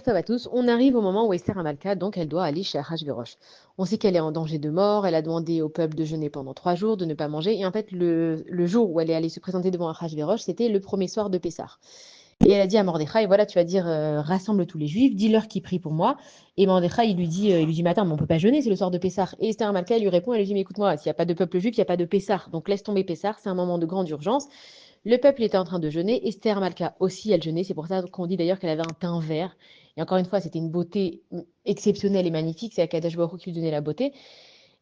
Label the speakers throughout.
Speaker 1: Ça va tous. On arrive au moment où Esther Amalka, donc, elle doit aller chez Ahasverosh. On sait qu'elle est en danger de mort. Elle a demandé au peuple de jeûner pendant 3 jours, de ne pas manger. Et en fait, le jour où elle est allée se présenter devant Ahasverosh, c'était le premier soir de Pessah. Et elle a dit à Mordechai, voilà, tu vas dire, rassemble tous les Juifs, dis-leur qu'ils prient pour moi. Et Mordechai, il lui dit, mais attends, mais on peut pas jeûner, c'est le soir de Pessah. Et Esther Amalka, elle lui répond, elle lui dit, mais écoute-moi, s'il n'y a pas de peuple juif, il n'y a pas de Pessah. Donc laisse tomber Pessah, c'est un moment de grande urgence. Le peuple était en train de jeûner. Esther Malka aussi, elle jeûnait. C'est pour ça qu'on dit d'ailleurs qu'elle avait un teint vert. Et encore une fois, c'était une beauté exceptionnelle et magnifique. C'est Akadosh Baruch Hu qui lui donnait la beauté.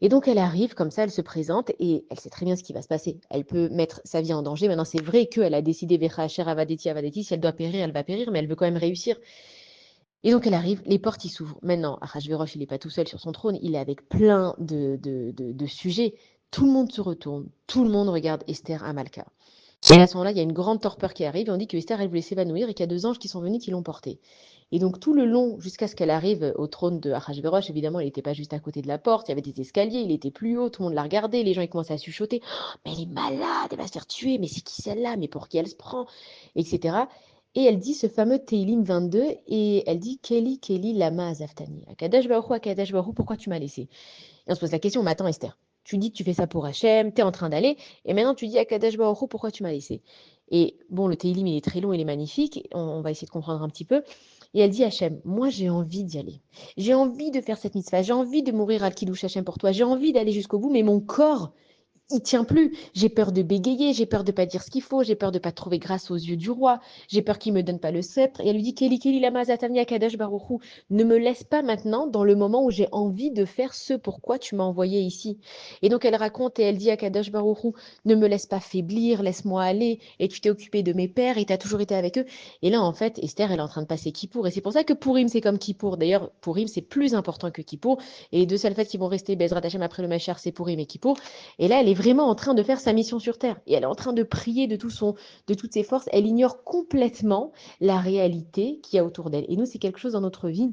Speaker 1: Et donc, elle arrive comme ça, elle se présente et elle sait très bien ce qui va se passer. Elle peut mettre sa vie en danger. Maintenant, c'est vrai qu'elle a décidé, Vecha Asher Avadeti Avadeti, si elle doit périr, elle va périr, mais elle veut quand même réussir. Et donc, elle arrive, les portes, ils s'ouvrent. Maintenant, Achashverosh, il n'est pas tout seul sur son trône, il est avec plein de sujets. Tout le monde se retourne, tout le monde regarde Esther Amalka. Et à ce moment-là, il y a une grande torpeur qui arrive et on dit que Esther, elle voulait s'évanouir et qu'il y a 2 anges qui sont venus qui l'ont portée. Et donc tout le long, jusqu'à ce qu'elle arrive au trône de Ahasverosh, évidemment, il n'était pas juste à côté de la porte, il y avait des escaliers, il était plus haut, tout le monde la regardait, les gens ils commençaient à chuchoter. Oh, mais elle est malade, elle va se faire tuer, mais c'est qui celle-là, mais pour qui elle se prend, etc. Et elle dit ce fameux Teilim 22 et elle dit Kelly, Kelly, lama azaftani. Akadash Baruch Hu, pourquoi tu m'as laissé? Et on se pose la question, mais attends Esther, tu dis que tu fais ça pour Hachem, tu es en train d'aller, et maintenant tu dis à Kadesh Baruch Hu, pourquoi tu m'as laissé? Et bon, le Teilim, il est très long, il est magnifique, on va essayer de comprendre un petit peu. Et elle dit Hachem, moi j'ai envie d'y aller. J'ai envie de faire cette mitzvah, j'ai envie de mourir al Kiddush Hachem pour toi, j'ai envie d'aller jusqu'au bout, mais mon corps, il tient plus. J'ai peur de bégayer, j'ai peur de pas dire ce qu'il faut, j'ai peur de pas trouver grâce aux yeux du roi, j'ai peur qu'il me donne pas le sceptre. Et elle lui dit Keli Keli lama zatani akadosh baruchu, ne me laisse pas maintenant dans le moment où j'ai envie de faire ce pourquoi tu m'as envoyé ici. Et donc elle raconte et elle dit à Kadosh baruchu, ne me laisse pas faiblir, laisse-moi aller. Et tu t'es occupé de mes pères et tu as toujours été avec eux. Et là en fait Esther elle est en train de passer Kippour et c'est pour ça que Purim c'est comme Kippour. D'ailleurs Purim c'est plus important que Kippour et les deux seules fêtes qui vont rester Bezrat Hashem après le Machar c'est Purim et Kippour. Et là, elle est vraiment en train de faire sa mission sur Terre. Et elle est en train de prier de toutes ses forces. Elle ignore complètement la réalité qu'il y a autour d'elle. Et nous, c'est quelque chose dans notre vie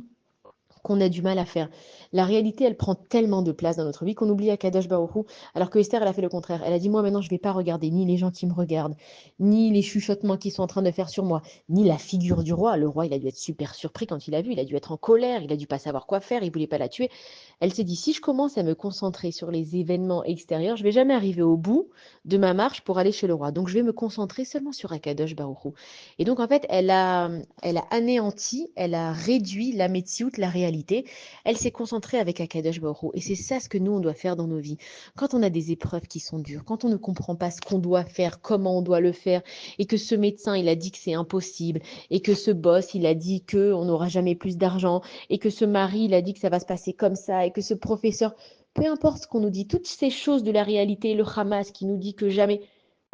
Speaker 1: qu'on a du mal à faire. La réalité, elle prend tellement de place dans notre vie qu'on oublie Akadosh Baruch Hu, alors que Esther, elle a fait le contraire. Elle a dit, moi maintenant, je ne vais pas regarder ni les gens qui me regardent, ni les chuchotements qu'ils sont en train de faire sur moi, ni la figure du roi. Le roi, il a dû être super surpris quand il a vu, il a dû être en colère, il a dû pas savoir quoi faire, il voulait pas la tuer. Elle s'est dit, si je commence à me concentrer sur les événements extérieurs, je vais jamais arriver au bout de ma marche pour aller chez le roi. Donc, je vais me concentrer seulement sur Akadosh Baruch Hu. Et donc, en fait, elle a anéanti, elle a réduit la métiout, la réalité. Elle s'est concentrée avec Akadosh Baruch Hu. Et c'est ça ce que nous, on doit faire dans nos vies. Quand on a des épreuves qui sont dures, quand on ne comprend pas ce qu'on doit faire, comment on doit le faire, et que ce médecin, il a dit que c'est impossible, et que ce boss, il a dit qu'on n'aura jamais plus d'argent, et que ce mari, il a dit que ça va se passer comme ça, et que ce professeur, peu importe ce qu'on nous dit, toutes ces choses de la réalité, le Hamas qui nous dit que jamais,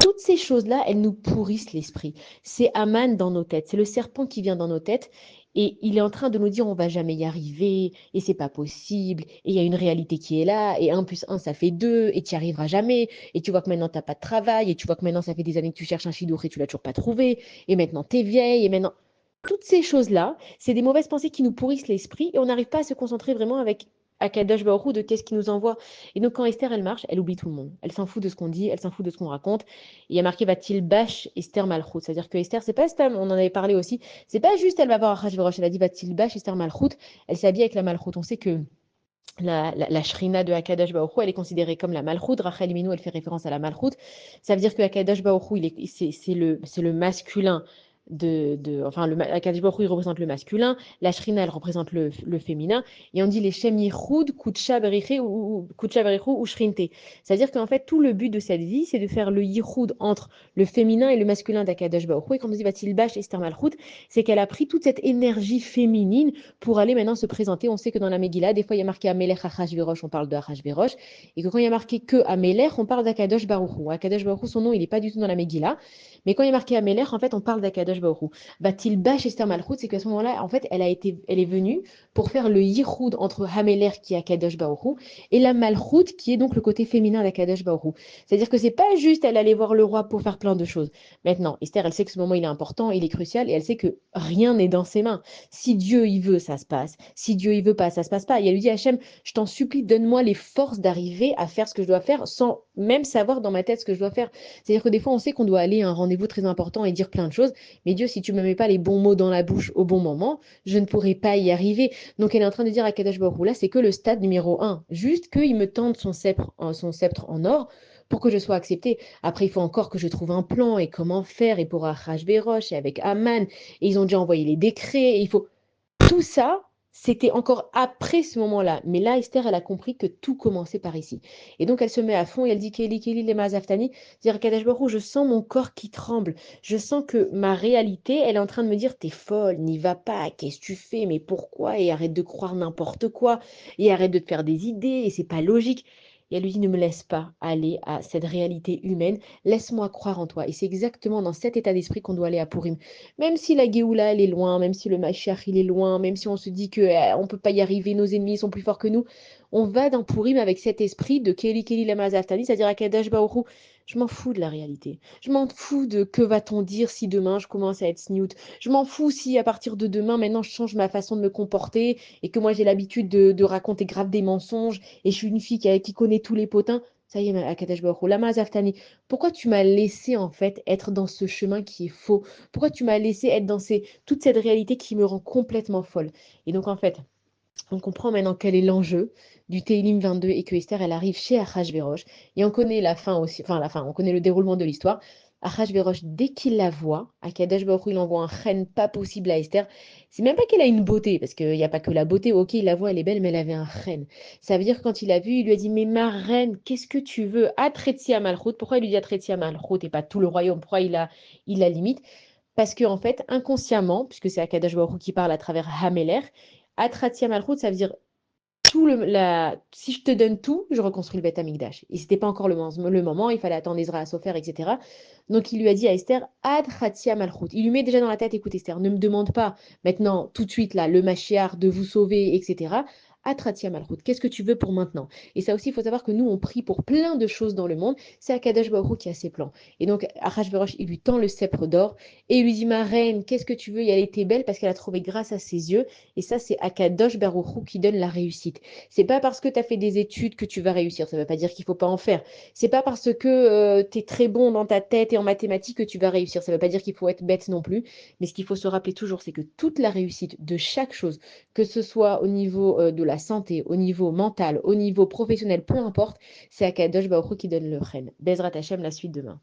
Speaker 1: toutes ces choses-là, elles nous pourrissent l'esprit. C'est Aman dans nos têtes, c'est le serpent qui vient dans nos têtes et il est en train de nous dire on va jamais y arriver et c'est pas possible et il y a une réalité qui est là et 1 + 1 ça fait 2 et tu n'y arriveras jamais et tu vois que maintenant tu n'as pas de travail et tu vois que maintenant ça fait des années que tu cherches un chidour et tu l'as toujours pas trouvé et maintenant tu es vieille et maintenant toutes ces choses-là, c'est des mauvaises pensées qui nous pourrissent l'esprit et on n'arrive pas à se concentrer vraiment avec Akadosh Baruch Hu de qu'est-ce qui nous envoie. Et donc quand Esther elle marche, elle oublie tout le monde. Elle s'en fout de ce qu'on dit, elle s'en fout de ce qu'on raconte. Il y a marqué va-t-il bâche Esther Malchut. C'est-à-dire que Esther, c'est pas Esther, on en avait parlé aussi, c'est pas juste elle va voir Achashverosh, elle a dit va-t-il bâche Esther Malchut. Elle s'habille avec la Malchut. On sait que la Shrina de Akadosh Baruch Hu, elle est considérée comme la Malchut. Rachel Imenu, elle fait référence à la Malchut. Ça veut dire que Akadosh Baruch Hu, c'est le masculin enfin, Akadosh Baruch Hu, il représente le masculin, la Shrina, elle représente le féminin, et on dit les Shem Yichud, Kutsha Beriché ou Kutsha Berichu ou Shrinte. C'est-à-dire qu'en fait, tout le but de cette vie, c'est de faire le Yichud entre le féminin et le masculin d'Akadosh Baruch Hu. Et quand on dit Batil Bash Esther Malchut, c'est qu'elle a pris toute cette énergie féminine pour aller maintenant se présenter. On sait que dans la Megillah, des fois, il y a marqué Amelech Achashverosh, on parle de Achashverosh, et que quand il y a marqué que Amelech, on parle d'Akadosh Baruch Hu. Akadosh Baruch Hu, son nom, il n'est pas du tout dans la Megillah, mais quand il y a marqué Amelech, en fait, on parle d'Akadosh Baruch Hu. Batil Bash Esther Malchut, c'est qu'à ce moment-là, en fait, elle est venue pour faire le yichud entre Amelech, qui est Akadosh Baruch Hu, et la Malchut, qui est donc le côté féminin d'Akadosh Baruch Hu. C'est-à-dire que c'est pas juste elle allait voir le roi pour faire plein de choses. Maintenant, Esther, elle sait que ce moment, il est important, il est crucial, et elle sait que rien n'est dans ses mains. Si Dieu il veut, ça se passe. Si Dieu il veut pas, ça se passe pas. Et elle lui dit Hachem, je t'en supplie, donne-moi les forces d'arriver à faire ce que je dois faire sans même savoir dans ma tête ce que je dois faire. C'est-à-dire que des fois, on sait qu'on doit aller à un rendez-vous rendez-vous très important et dire plein de choses. Mais Dieu, si tu me mets pas les bons mots dans la bouche au bon moment, je ne pourrai pas y arriver. Donc elle est en train de dire à Kadosh Baruch Hu, là, c'est que le stade numéro un. Juste qu'il me tende son sceptre en or pour que je sois acceptée. Après, il faut encore que je trouve un plan et comment faire, et pour Achashverosh et avec Aman, et ils ont déjà envoyé les décrets, et il faut tout ça, c'était encore après ce moment-là. Mais là, Esther, elle a compris que tout commençait par ici. Et donc, elle se met à fond et elle dit Kéli, Kéli, lema zaftani. Dire Kadesh Baruch Hu, je sens mon corps qui tremble. Je sens que ma réalité, elle est en train de me dire t'es folle, n'y va pas, qu'est-ce que tu fais, mais pourquoi? Et arrête de croire n'importe quoi. Et arrête de te faire des idées, et c'est pas logique. Et elle lui dit ne me laisse pas aller à cette réalité humaine. Laisse-moi croire en toi. Et c'est exactement dans cet état d'esprit qu'on doit aller à Purim. Même si la Géoula, elle est loin, même si le Mashiach, il est loin, même si on se dit qu'on ne peut pas y arriver, nos ennemis sont plus forts que nous, on va dans Purim avec cet esprit de Keli Keli Lama Zaftani, c'est-à-dire à Kadesh Baruch Hu, je m'en fous de la réalité. Je m'en fous de que va-t-on dire si demain je commence à être snoot. Je m'en fous si à partir de demain, maintenant, je change ma façon de me comporter et que moi, j'ai l'habitude de raconter grave des mensonges et je suis une fille qui connaît tous les potins. Ça y est, à Kadesh Baruch Hu, Lama Zaftani. Pourquoi tu m'as laissé en fait être dans ce chemin qui est faux? Pourquoi tu m'as laissé être dans toute cette réalité qui me rend complètement folle? Et donc, en fait, on comprend maintenant quel est l'enjeu du Télim 22 et que Esther, elle arrive chez Achashverosh. Et on connaît la fin aussi, enfin la fin, on connaît le déroulement de l'histoire. Achashverosh, dès qu'il la voit, à Kadesh Baruch Hu, il envoie un reine pas possible à Esther. C'est même pas qu'elle a une beauté, parce qu'il n'y a pas que la beauté. Ok, il la voit, elle est belle, mais elle avait un reine. Ça veut dire que quand il l'a vu, il lui a dit, mais ma reine, qu'est-ce que tu veux? Atretia Malchut. Pourquoi il lui dit Atretia Malchut et pas tout le royaume? Pourquoi il la limite? Parce qu'en fait, inconsciemment, puisque c'est Akadosh Baruch Hu qui parle à travers Hameler, Atratia Malchut, ça veut dire si je te donne tout, je reconstruis le Beth Amikdash. Et c'était pas encore le moment, il fallait attendre Ezra à Sofer, etc. Donc il lui a dit à Esther, Atratia Malchut. Il lui met déjà dans la tête, écoute Esther, ne me demande pas maintenant, tout de suite, là, le Mashiach, de vous sauver, etc. Atratia Malchut, qu'est-ce que tu veux pour maintenant? Et ça aussi, il faut savoir que nous, on prie pour plein de choses dans le monde. C'est Akadosh Baruch Hu qui a ses plans. Et donc, Achashverosh, il lui tend le sceptre d'or et il lui dit, ma reine, qu'est-ce que tu veux? Et elle était belle parce qu'elle a trouvé grâce à ses yeux. Et ça, c'est Akadosh Baruch Hu qui donne la réussite. C'est pas parce que tu as fait des études que tu vas réussir. Ça ne veut pas dire qu'il faut pas en faire. C'est pas parce que tu es très bon dans ta tête et en mathématiques que tu vas réussir. Ça ne veut pas dire qu'il faut être bête non plus. Mais ce qu'il faut se rappeler toujours, c'est que toute la réussite de chaque chose, que ce soit au niveau de la santé, au niveau mental, au niveau professionnel, peu importe, c'est Akadosh Baruch Hu qui donne le chen. Bezrat Hashem, la suite demain.